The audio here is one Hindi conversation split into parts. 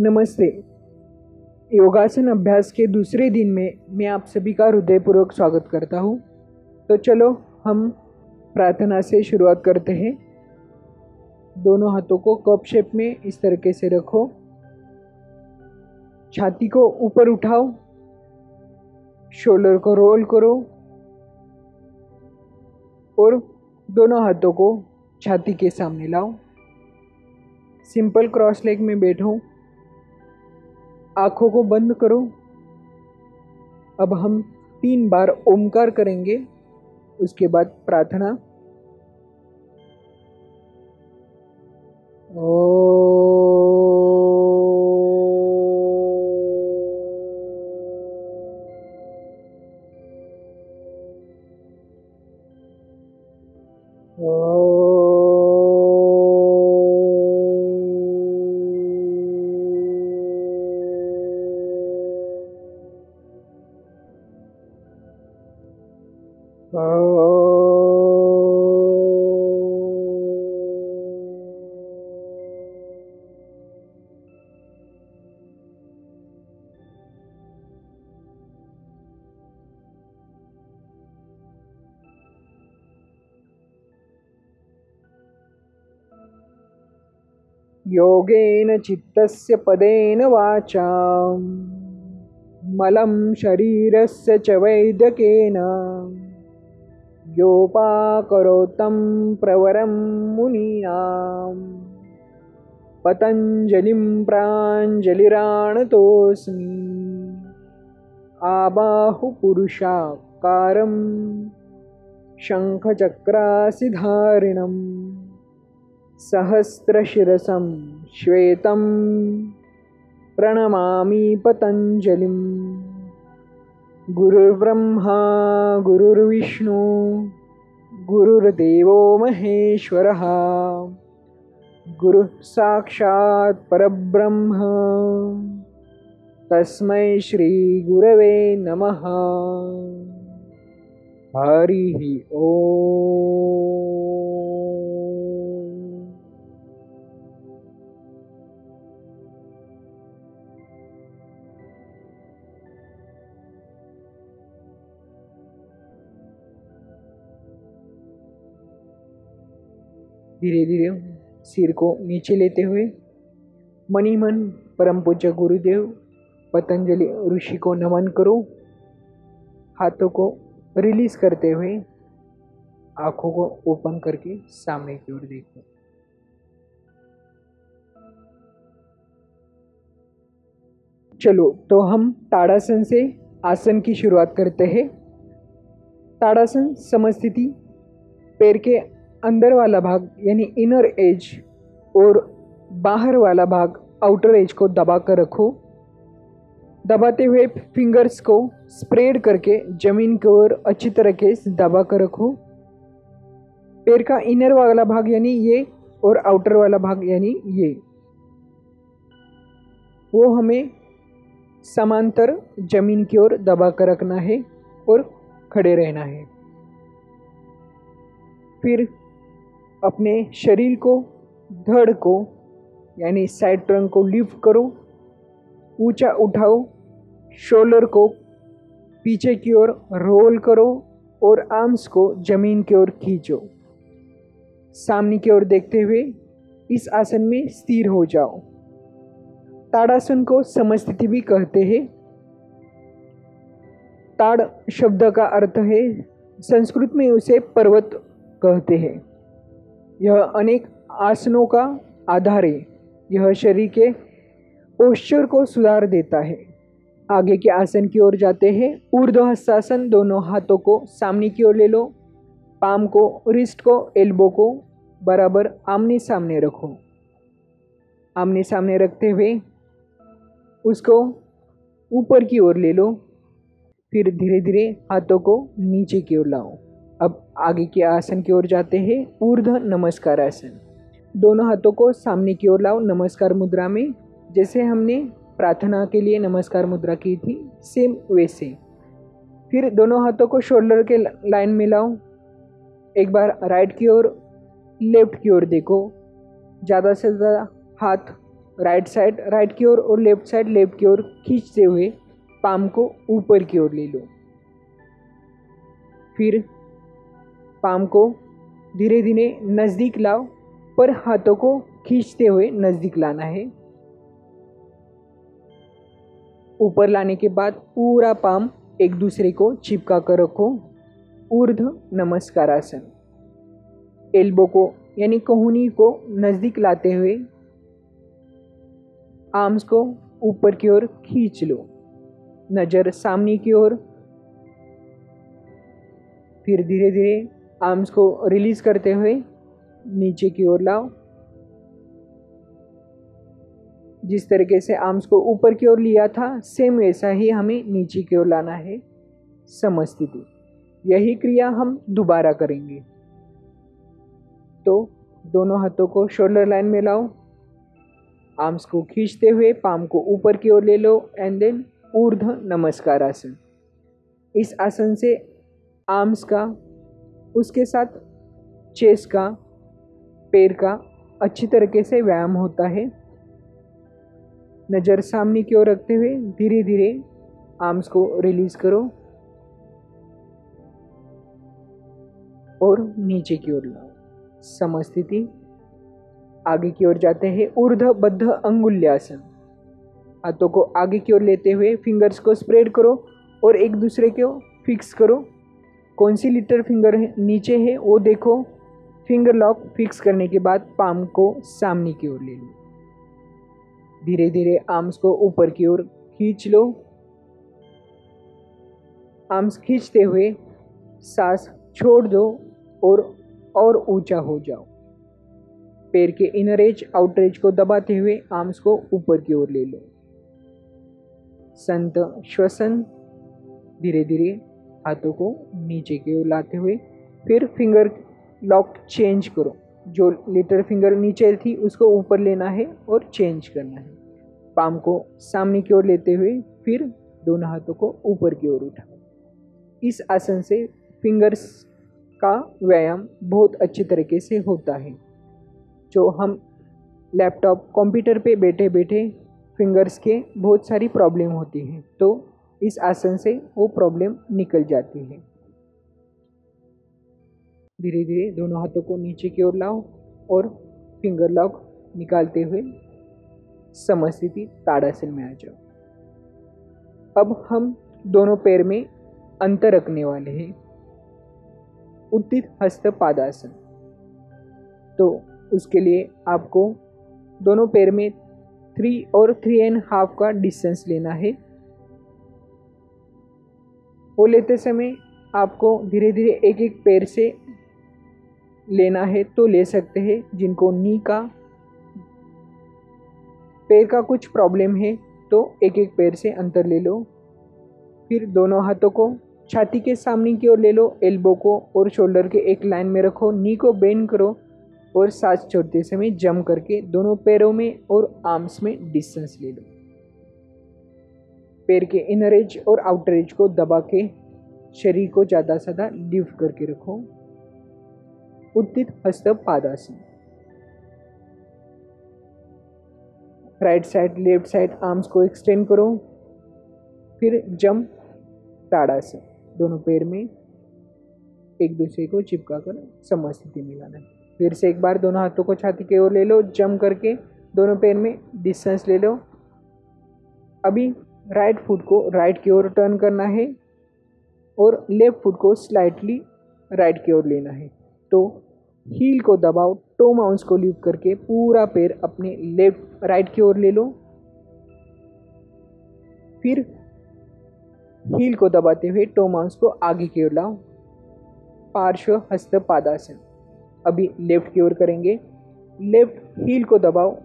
नमस्ते। योगासन अभ्यास के दूसरे दिन में मैं आप सभी का हृदयपूर्वक स्वागत करता हूँ। तो चलो हम प्रार्थना से शुरुआत करते हैं। दोनों हाथों को कप शेप में इस तरीके से रखो। छाती को ऊपर उठाओ, शोल्डर को रोल करो और दोनों हाथों को छाती के सामने लाओ। सिंपल क्रॉस लेग में बैठो। आँखों को बंद करो। अब हम 3 बार ओमकार करेंगे, उसके बाद प्रार्थना। योगेन चित्तस्य पदेन वाचा मलं शरीरस्य च वैद्यकेन योपाकरोतं प्रवरं मुनीनां पतञ्जलिं प्राञ्जलिराणतोऽस्मि आबाहुपुरुषाकारं शङ्खचक्रासिधारिणं सहस्रशिरसं श्वेतं प्रणमामि पतञ्जलिं। गुरुर्ब्रह्मा गुरुर्विष्णु गुरुर्देवो महेश्वरः गुरुः साक्षात् परब्रह्म तस्मै श्री गुरवे नमः। हरिः ओम। धीरे धीरे सिर को नीचे लेते हुए मन ही मन परम पूज्य गुरुदेव पतंजलि ऋषि को नमन करो। हाथों को रिलीज करते हुए आंखों को ओपन करके सामने की ओर देखो। चलो तो हम ताड़ासन से आसन की शुरुआत करते हैं। ताड़ासन समस्थिति, पैर के अंदर वाला भाग यानी इनर एज और बाहर वाला भाग आउटर एज को दबा कर रखो। दबाते हुए फिंगर्स को स्प्रेड करके जमीन की ओर अच्छी तरह के दबा कर रखो। पैर का इनर वाला भाग यानी ये और आउटर वाला भाग यानी ये, वो हमें समांतर जमीन की ओर दबा कर रखना है और खड़े रहना है। फिर अपने शरीर को, धड़ को यानी साइड ट्रंक को लिफ्ट करो, ऊंचा उठाओ, शोल्डर को पीछे की ओर रोल करो और आर्म्स को जमीन की ओर खींचो। सामने की ओर देखते हुए इस आसन में स्थिर हो जाओ। ताड़ासन को समस्थिति भी कहते हैं। ताड़ शब्द का अर्थ है, संस्कृत में उसे पर्वत कहते हैं। यह अनेक आसनों का आधार है। यह शरीर के पोस्चर को सुधार देता है। आगे के आसन की ओर जाते हैं। ऊर्ध्व हस्तासन, दोनों हाथों को सामने की ओर ले लो। पाम को, रिस्ट को, एल्बो को बराबर आमने सामने रखो। आमने सामने रखते हुए उसको ऊपर की ओर ले लो। फिर धीरे धीरे हाथों को नीचे की ओर लाओ। अब आगे के आसन की ओर जाते हैं। ऊर्ध्व नमस्कार आसन, दोनों हाथों को सामने की ओर लाओ नमस्कार मुद्रा में। जैसे हमने प्रार्थना के लिए नमस्कार मुद्रा की थी, सेम वैसे। फिर दोनों हाथों को शोल्डर के लाइन में लाओ। एक बार राइट की ओर, लेफ्ट की ओर देखो। ज़्यादा से ज़्यादा हाथ राइट साइड राइट की ओर और लेफ्ट साइड लेफ्ट की ओर खींचते हुए पाम को ऊपर की ओर ले लो। फिर पाम को धीरे धीरे नज़दीक लाओ, पर हाथों को खींचते हुए नज़दीक लाना है। ऊपर लाने के बाद पूरा पाम एक दूसरे को चिपका कर रखो। ऊर्ध्व नमस्कारासन। एल्बो को यानी कोहनी को नज़दीक लाते हुए आर्म्स को ऊपर की ओर खींच लो, नज़र सामने की ओर। फिर धीरे धीरे आर्म्स को रिलीज करते हुए नीचे की ओर लाओ। जिस तरीके से आर्म्स को ऊपर की ओर लिया था, सेम वैसा ही हमें नीचे की ओर लाना है, समस्थिति। यही क्रिया हम दोबारा करेंगे। तो दोनों हाथों को शोल्डर लाइन में लाओ, आर्म्स को खींचते हुए पाम को ऊपर की ओर ले लो एंड देन ऊर्ध्व नमस्कार आसन। इस आसन से आर्म्स का, उसके साथ चेस्ट का, पैर का अच्छी तरीके से व्यायाम होता है। नज़र सामने की ओर रखते हुए धीरे धीरे आर्म्स को रिलीज करो और नीचे की ओर लाओ, समस्थिति। आगे की ओर जाते हैं ऊर्ध्व बद्ध अंगुल्यासन। हाथों को आगे की ओर लेते हुए फिंगर्स को स्प्रेड करो और एक दूसरे को फिक्स करो। कौन सी लिटिल फिंगर नीचे है वो देखो। फिंगर लॉक फिक्स करने के बाद पाम को सामने की ओर ले लो। धीरे धीरे आर्म्स को ऊपर की ओर खींच लो। आर्म्स खींचते हुए सांस छोड़ दो और ऊंचा हो जाओ। पैर के इनर एज आउटर एज को दबाते हुए आर्म्स को ऊपर की ओर ले लो। संत श्वसन। धीरे धीरे हाथों को नीचे की ओर लाते हुए फिर फिंगर लॉक चेंज करो। जो लिटिल फिंगर नीचे थी उसको ऊपर लेना है और चेंज करना है। पाम को सामने की ओर लेते हुए फिर दोनों हाथों को ऊपर की ओर उठाओ। इस आसन से फिंगर्स का व्यायाम बहुत अच्छी तरीके से होता है। जो हम लैपटॉप कंप्यूटर पे बैठे बैठे फिंगर्स के बहुत सारी प्रॉब्लम होती है, तो इस आसन से वो प्रॉब्लम निकल जाती है। धीरे धीरे दोनों हाथों को नीचे की ओर लाओ और फिंगर लॉक निकालते हुए समस्थिति ताड़ासन में आ जाओ। अब हम दोनों पैर में अंतर रखने वाले हैं, उत्थित हस्त पादासन। तो उसके लिए आपको दोनों पैर में 3 और 3.5 का डिस्टेंस लेना है। वो लेते समय आपको धीरे धीरे एक एक पैर से लेना है तो ले सकते हैं। जिनको नी का पैर का कुछ प्रॉब्लम है तो एक एक पैर से अंतर ले लो। फिर दोनों हाथों को छाती के सामने की ओर ले लो। एल्बो को और शोल्डर के एक लाइन में रखो। नी को बेंड करो और सांस छोड़ते समय जंप करके दोनों पैरों में और आर्म्स में डिस्टेंस ले लो। पैर के इनर एज और आउटर एज को दबा के शरीर को ज़्यादा से ज़्यादा लिफ्ट करके रखो। उत्थित हस्त पादासन। Right side left side arms को एक्सटेंड करो। फिर जंप ताड़ासन। दोनों पैर में एक दूसरे को चिपका कर समस्थिति में लाना है। फिर से एक बार दोनों हाथों को छाती की ओर ले लो, जंप करके दोनों पैर में डिस्टेंस ले लो। अभी राइट फुट को राइट की ओर टर्न करना है और लेफ्ट फुट को स्लाइटली राइट की ओर लेना है। तो हील को दबाओ, टो माउंस को लिफ्ट करके पूरा पैर अपने लेफ्ट राइट की ओर ले लो। फिर हील को दबाते हुए टो माउंस को आगे की ओर लाओ। पार्श्व हस्त पादासन। अभी लेफ्ट की ओर करेंगे। लेफ्ट हील को दबाओ,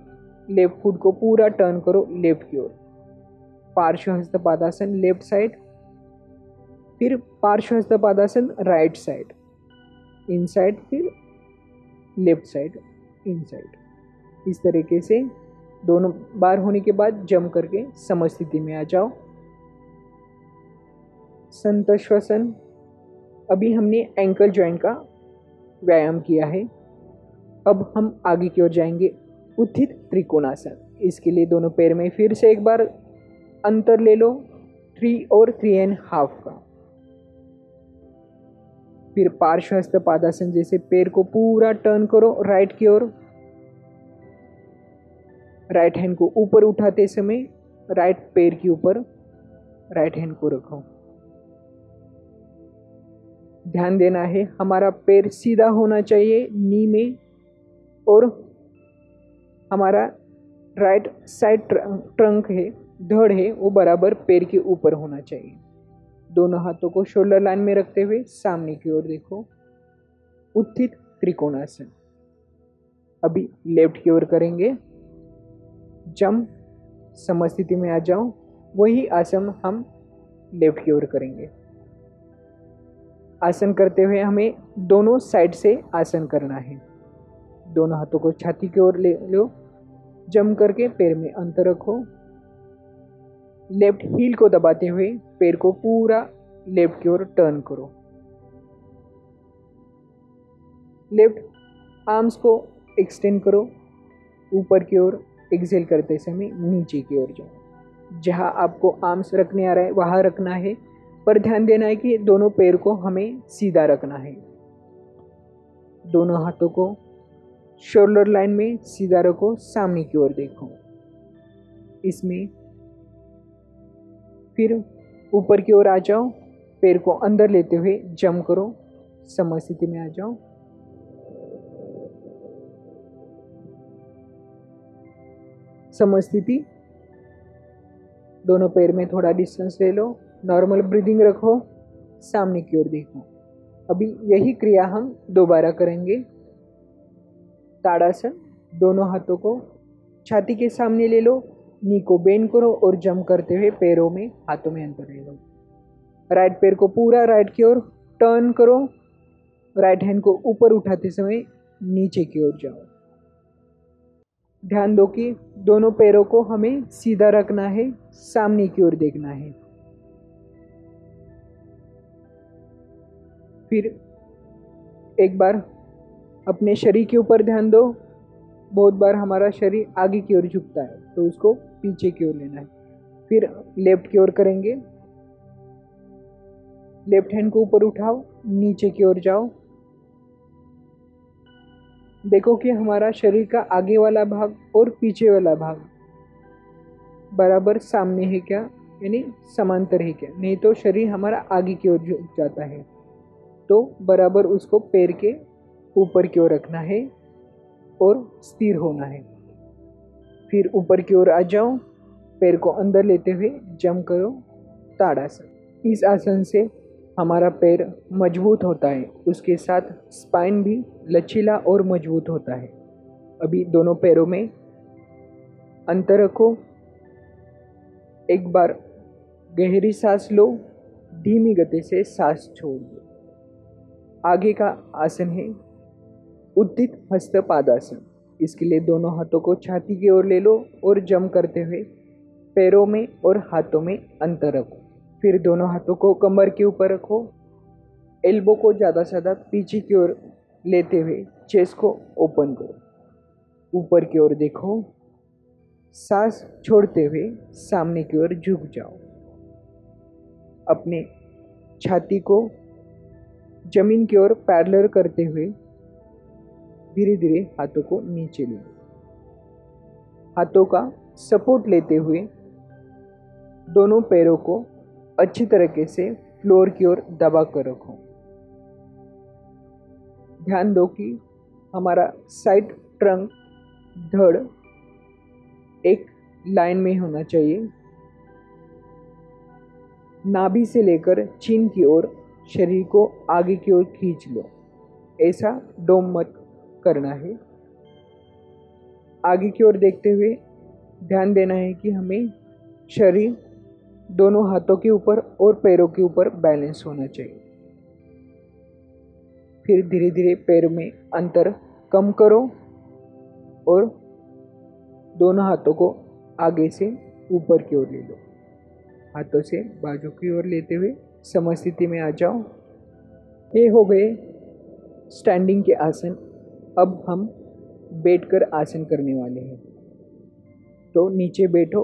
लेफ्ट फुट को पूरा टर्न करो लेफ्ट की ओर। पार्श्व हस्त पादासन लेफ्ट साइड, फिर पार्श्व हस्त पादासन राइट साइड, इनसाइड, फिर लेफ्ट साइड, इनसाइड। इस तरीके से दोनों बार होने के बाद जंप करके समस्थिति में आ जाओ। संत श्वसन। अभी हमने एंकल जॉइंट का व्यायाम किया है। अब हम आगे की ओर जाएंगे, उत्थित त्रिकोणासन। इसके लिए दोनों पैर में फिर से एक बार अंतर ले लो, 3 और 3.5 का। फिर पार्श्वस्थ पादासन जैसे पैर को पूरा टर्न करो राइट की ओर। राइट हैंड को ऊपर उठाते समय राइट पैर के ऊपर राइट हैंड को रखो। ध्यान देना है हमारा पैर सीधा होना चाहिए नी में, और हमारा राइट साइड ट्रंक है, धड़ है, वो बराबर पैर के ऊपर होना चाहिए। दोनों हाथों को शोल्डर लाइन में रखते हुए सामने की ओर देखो, उत्थित त्रिकोणासन। अभी लेफ्ट की ओर करेंगे, जंप, समस्थिति में आ जाओ, वही आसन हम लेफ्ट की ओर करेंगे। आसन करते हुए हमें दोनों साइड से आसन करना है। दोनों हाथों को छाती की ओर ले लो, जंप करके पैर में अंतर रखो। लेफ्ट हील को दबाते हुए पैर को पूरा लेफ्ट की ओर टर्न करो। लेफ्ट आर्म्स को एक्सटेंड करो, ऊपर की ओर एक्सेल करते समय नीचे की ओर जाओ। जहां आपको आर्म्स रखने आ रहा है वहां रखना है, पर ध्यान देना है कि दोनों पैर को हमें सीधा रखना है। दोनों हाथों को शोल्डर लाइन में सीधा रखो, सामने की ओर देखो। इसमें फिर ऊपर की ओर आ जाओ, पैर को अंदर लेते हुए जंप करो, समस्थिति में आ जाओ। समस्थिति, दोनों पैर में थोड़ा डिस्टेंस ले लो, नॉर्मल ब्रीदिंग रखो, सामने की ओर देखो। अभी यही क्रिया हम दोबारा करेंगे। ताड़ासन, दोनों हाथों को छाती के सामने ले लो, नी को बेंड करो और जंप करते हुए पैरों में हाथों में अंतर ले लो। राइट पैर को पूरा राइट की ओर टर्न करो, राइट हैंड को ऊपर उठाते समय नीचे की ओर जाओ। ध्यान दो कि दोनों पैरों को हमें सीधा रखना है, सामने की ओर देखना है। फिर एक बार अपने शरीर के ऊपर ध्यान दो। बहुत बार हमारा शरीर आगे की ओर झुकता है, तो उसको पीछे की ओर लेना है। फिर लेफ्ट की ओर करेंगे, लेफ्ट हैंड को ऊपर उठाओ, नीचे की ओर जाओ। देखो कि हमारा शरीर का आगे वाला भाग और पीछे वाला भाग बराबर सामने है क्या, यानी समांतर है क्या। नहीं तो शरीर हमारा आगे की ओर झुक जाता है, तो बराबर उसको पैर के ऊपर की ओर रखना है और स्थिर होना है। फिर ऊपर की ओर आ जाओ, पैर को अंदर लेते हुए जंप करो, ताड़ासन। इस आसन से हमारा पैर मजबूत होता है, उसके साथ स्पाइन भी लचीला और मजबूत होता है। अभी दोनों पैरों में अंतर रखो, एक बार गहरी सांस लो, धीमी गति से सांस छोड़ दो। आगे का आसन है उत्थित हस्त पादासन। इसके लिए दोनों हाथों को छाती की ओर ले लो और जंप करते हुए पैरों में और हाथों में अंतर रखो। फिर दोनों हाथों को कमर के ऊपर रखो, एल्बो को ज़्यादा से ज़्यादा पीछे की ओर लेते हुए चेस्ट को ओपन करो, ऊपर की ओर देखो, सांस छोड़ते हुए सामने की ओर झुक जाओ। अपने छाती को जमीन की ओर पैरेलल करते हुए धीरे धीरे हाथों को नीचे ले लो। हाथों का सपोर्ट लेते हुए दोनों पैरों को अच्छी तरीके से फ्लोर की ओर दबा कर रखो। ध्यान दो कि हमारा साइड ट्रंक, धड़ एक लाइन में होना चाहिए। नाभि से लेकर चीन की ओर शरीर को आगे की ओर खींच लो, ऐसा डोम मत करना है। आगे की ओर देखते हुए ध्यान देना है कि हमें शरीर दोनों हाथों के ऊपर और पैरों के ऊपर बैलेंस होना चाहिए। फिर धीरे धीरे पैर में अंतर कम करो और दोनों हाथों को आगे से ऊपर की ओर ले लो। हाथों से बाजू की ओर लेते हुए समस्थिति में आ जाओ। ये हो गए स्टैंडिंग के आसन। अब हम बैठकर आसन करने वाले हैं। तो नीचे बैठो,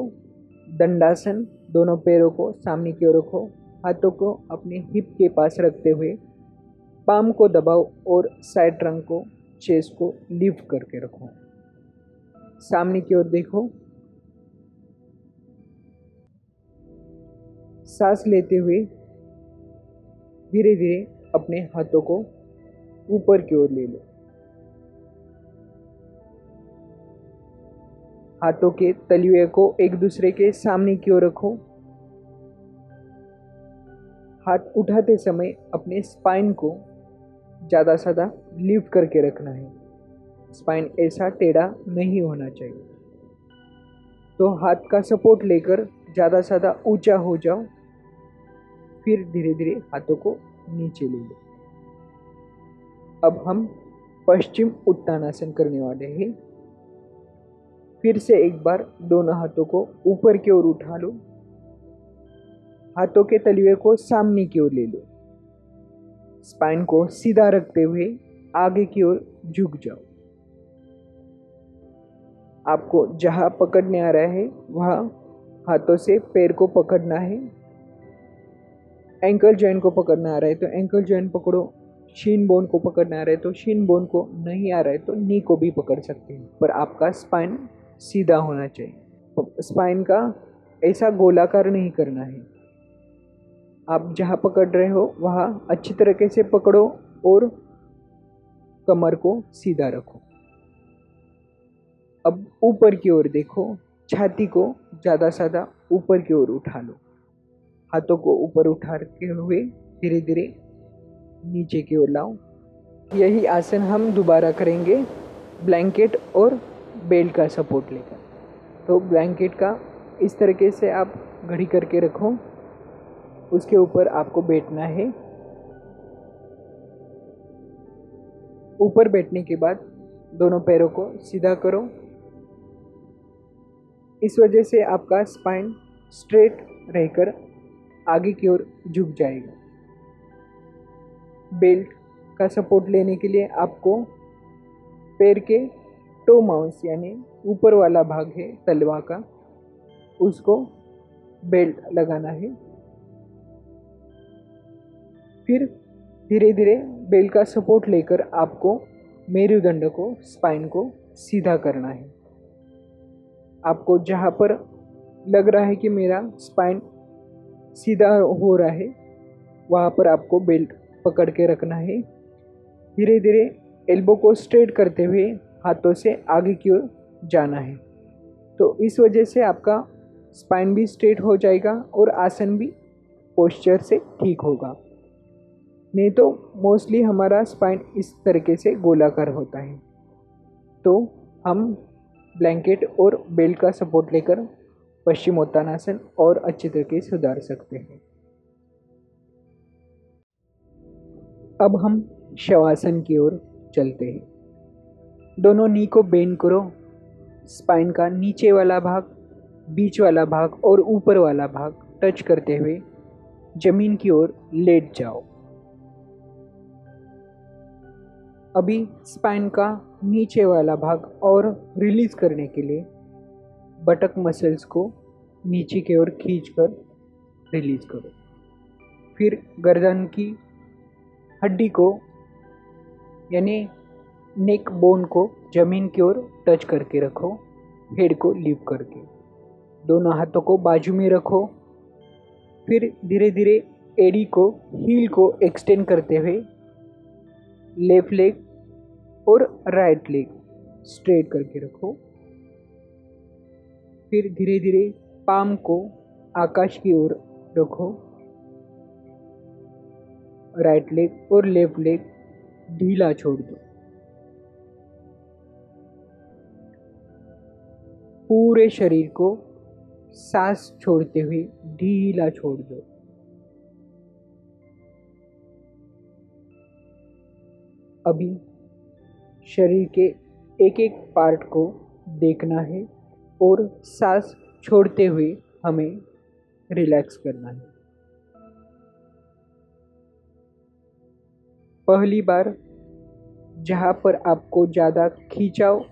दंडासन, दोनों पैरों को सामने की ओर रखो, हाथों को अपने हिप के पास रखते हुए पाम को दबाओ और साइड ट्रंक को, चेस्ट को लिफ्ट करके रखो। सामने की ओर देखो। सांस लेते हुए धीरे धीरे अपने हाथों को ऊपर की ओर ले लो। हाथों के तलुए को एक दूसरे के सामने की ओर रखो। हाथ उठाते समय अपने स्पाइन को ज़्यादा ज़्यादा लिफ्ट करके रखना है। स्पाइन ऐसा टेढ़ा नहीं होना चाहिए। तो हाथ का सपोर्ट लेकर ज़्यादा ज़्यादा ऊंचा हो जाओ। फिर धीरे धीरे हाथों को नीचे ले लो। अब हम पश्चिम उत्तानासन करने वाले हैं। फिर से एक बार दोनों हाथों को ऊपर की ओर उठा लो। हाथों के तलुए को सामने की ओर ले लो। स्पाइन को सीधा रखते हुए आगे की ओर झुक जाओ। आपको जहां पकड़ने आ रहा है वहां हाथों से पैर को पकड़ना है। एंकल जॉइंट को पकड़ना आ रहा है तो एंकल जॉइंट पकड़ो। शीन बोन को पकड़ना आ रहा है तो शीन बोन को, नहीं आ रहा है तो नी को भी पकड़ सकते हैं, पर आपका स्पाइन सीधा होना चाहिए। स्पाइन का ऐसा गोलाकार नहीं करना है। आप जहाँ पकड़ रहे हो वहाँ अच्छी तरीके से पकड़ो और कमर को सीधा रखो। अब ऊपर की ओर देखो। छाती को ज़्यादा ज़्यादा ऊपर की ओर उठा लो। हाथों को ऊपर उठाते हुए धीरे धीरे नीचे की ओर लाओ। यही आसन हम दोबारा करेंगे ब्लैंकेट और बेल्ट का सपोर्ट लेकर। तो ब्लैंकेट का इस तरीके से आप घड़ी करके रखो। उसके ऊपर आपको बैठना है। ऊपर बैठने के बाद दोनों पैरों को सीधा करो। इस वजह से आपका स्पाइन स्ट्रेट रहकर आगे की ओर झुक जाएगा। बेल्ट का सपोर्ट लेने के लिए आपको पैर के टो माउस यानी ऊपर वाला भाग है तलवा का, उसको बेल्ट लगाना है। फिर धीरे धीरे बेल्ट का सपोर्ट लेकर आपको मेरुदंड को, स्पाइन को सीधा करना है। आपको जहाँ पर लग रहा है कि मेरा स्पाइन सीधा हो रहा है वहाँ पर आपको बेल्ट पकड़ के रखना है। धीरे धीरे एल्बो को स्ट्रेट करते हुए हाथों से आगे की ओर जाना है। तो इस वजह से आपका स्पाइन भी स्ट्रेट हो जाएगा और आसन भी पोस्चर से ठीक होगा। नहीं तो मोस्टली हमारा स्पाइन इस तरीके से गोलाकार होता है। तो हम ब्लैंकेट और बेल्ट का सपोर्ट लेकर पश्चिमोत्तानासन और अच्छे तरीके से सुधार सकते हैं। अब हम शवासन की ओर चलते हैं। दोनों नी को बेंड करो। स्पाइन का नीचे वाला भाग, बीच वाला भाग और ऊपर वाला भाग टच करते हुए जमीन की ओर लेट जाओ। अभी स्पाइन का नीचे वाला भाग और रिलीज करने के लिए बटक मसल्स को नीचे की ओर खींचकर रिलीज करो। फिर गर्दन की हड्डी को यानी नेक बोन को जमीन की ओर टच करके रखो, हेड को लिफ्ट करके। दोनों हाथों को बाजू में रखो। फिर धीरे धीरे एडी को, हील को एक्सटेंड करते हुए लेफ्ट लेग और राइट लेग स्ट्रेट करके रखो। फिर धीरे धीरे पाम को आकाश की ओर रखो। राइट लेग और लेफ्ट लेग ढीला छोड़ दो। पूरे शरीर को सांस छोड़ते हुए ढीला छोड़ दो। अभी शरीर के एक एक पार्ट को देखना है और सांस छोड़ते हुए हमें रिलैक्स करना है। पहली बार जहाँ पर आपको ज़्यादा खिंचाव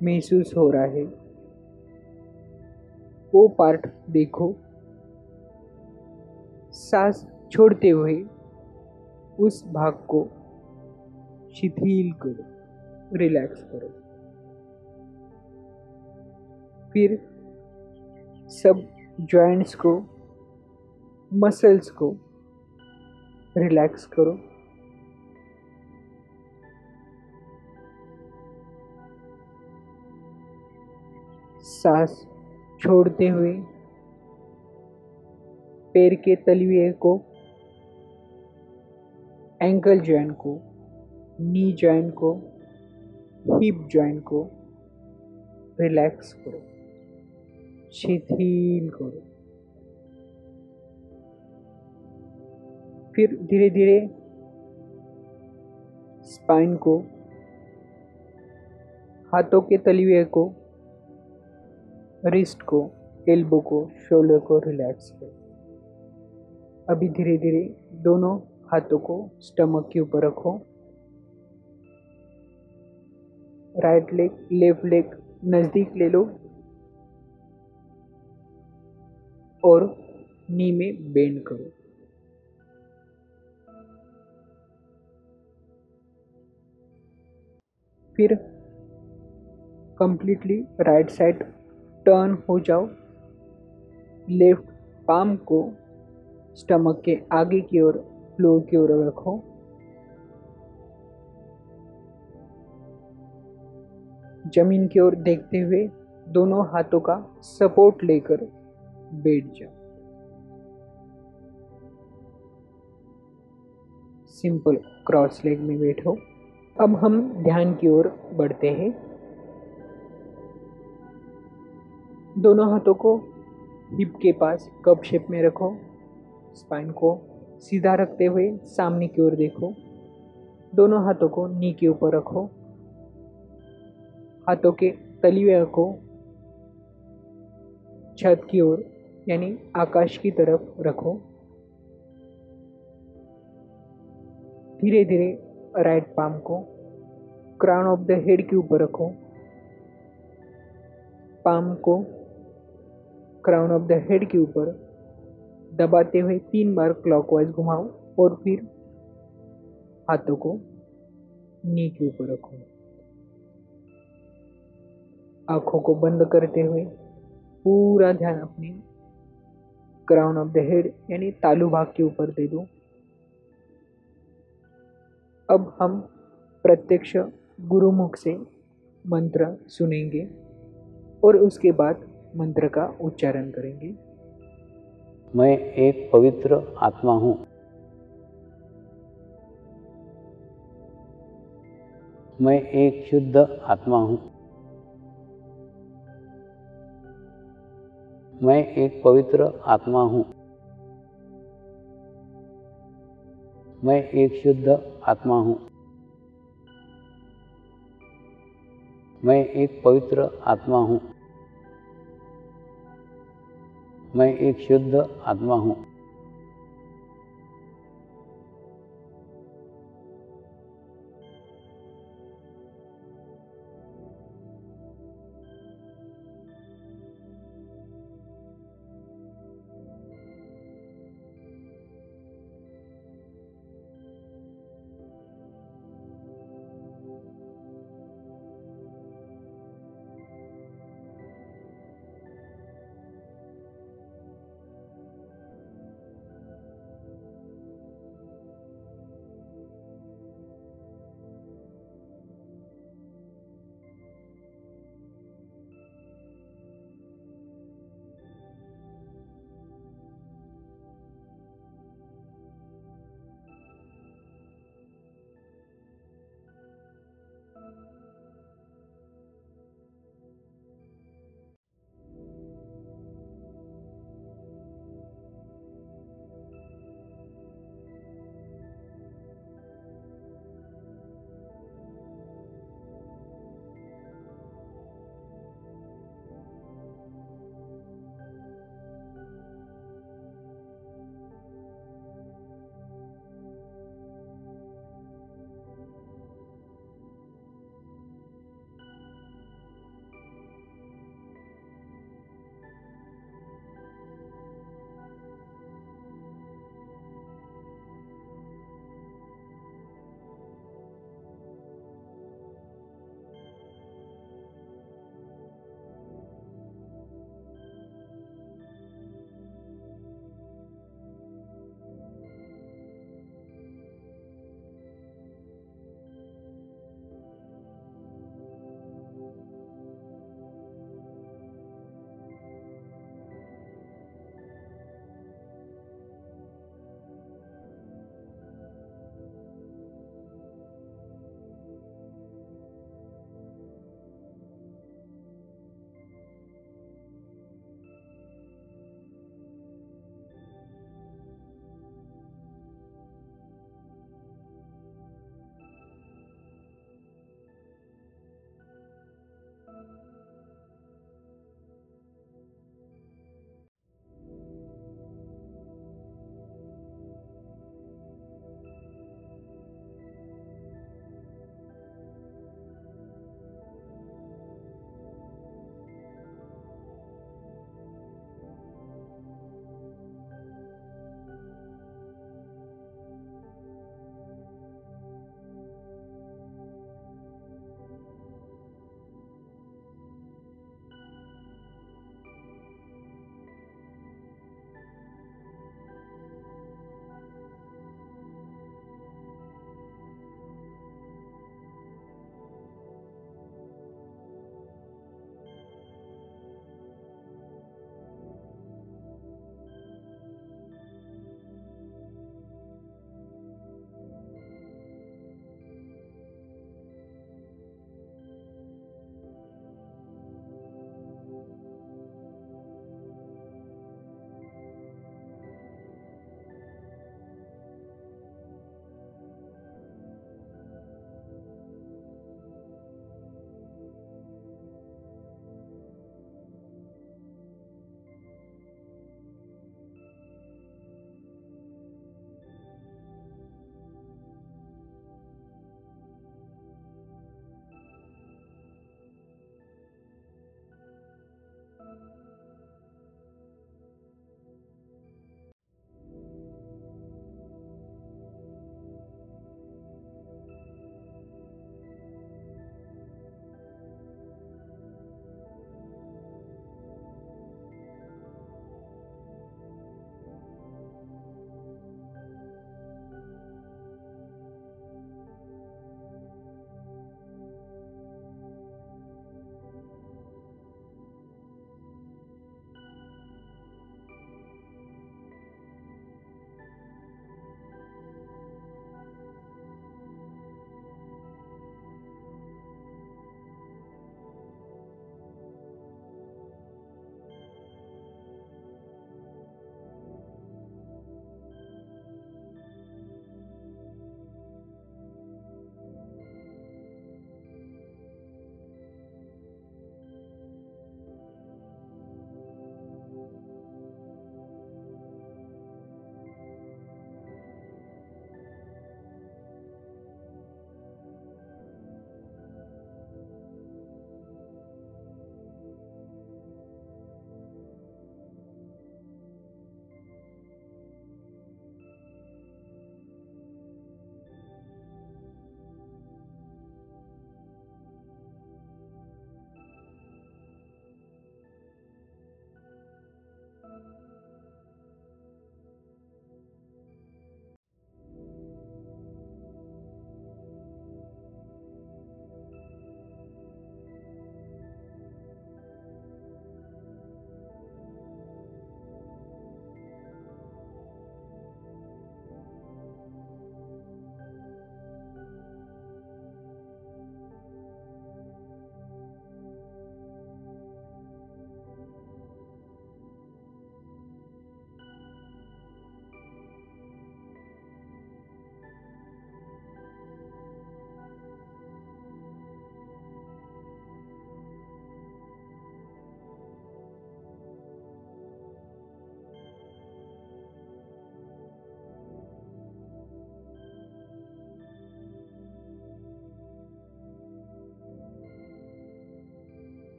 महसूस हो रहा है वो पार्ट देखो। सांस छोड़ते हुए उस भाग को शिथिल करो, रिलैक्स करो। फिर सब जॉइंट्स को, मसल्स को रिलैक्स करो। सांस छोड़ते हुए पैर के तलवे को, एंकल जॉइंट को, नी जॉइंट को, हिप जॉइंट को रिलैक्स करो, शिथिल करो। फिर धीरे धीरे स्पाइन को, हाथों के तलवे को, रिस्ट को, एल्बो को, शोल्डर को रिलैक्स करो। अभी धीरे धीरे दोनों हाथों को स्टमक के ऊपर रखो। राइट लेग, लेफ्ट लेग नज़दीक ले लो और नी में बेंड करो। फिर कंप्लीटली राइट साइड टर्न हो जाओ। लेफ्ट पाम को स्टमक के आगे की ओर, फ्लोर की ओर रखो। जमीन की ओर देखते हुए दोनों हाथों का सपोर्ट लेकर बैठ जाओ। सिंपल क्रॉस लेग में बैठो। अब हम ध्यान की ओर बढ़ते हैं। दोनों हाथों को हिप के पास कप शेप में रखो। स्पाइन को सीधा रखते हुए सामने की ओर देखो। दोनों हाथों को नी के ऊपर रखो। हाथों के तलवे को छत की ओर यानी आकाश की तरफ रखो। धीरे धीरे राइट पाम को क्राउन ऑफ द हेड के ऊपर रखो। पाम को क्राउन ऑफ द हेड के ऊपर दबाते हुए 3 बार क्लॉकवाइज घुमाओ और फिर हाथों को नी के ऊपर रखो। आंखों को बंद करते हुए पूरा ध्यान अपने क्राउन ऑफ द हेड यानी तालू भाग के ऊपर दे दो। अब हम प्रत्यक्ष गुरुमुख से मंत्र सुनेंगे और उसके बाद मंत्र का उच्चारण करेंगे। मैं एक पवित्र आत्मा हूँ। मैं एक शुद्ध आत्मा हूँ। मैं एक पवित्र आत्मा हूँ। मैं एक शुद्ध आत्मा हूँ। मैं एक पवित्र आत्मा हूँ। मैं एक शुद्ध आत्मा हूँ।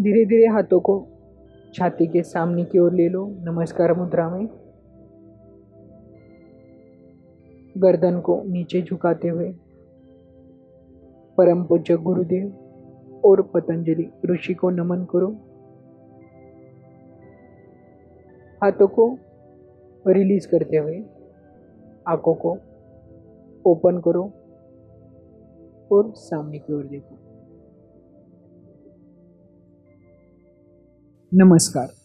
धीरे धीरे हाथों को छाती के सामने की ओर ले लो, नमस्कार मुद्रा में। गर्दन को नीचे झुकाते हुए परम पूज्य गुरुदेव और पतंजलि ऋषि को नमन करो। हाथों को रिलीज करते हुए आंखों को ओपन करो और सामने की ओर देखो। नमस्कार।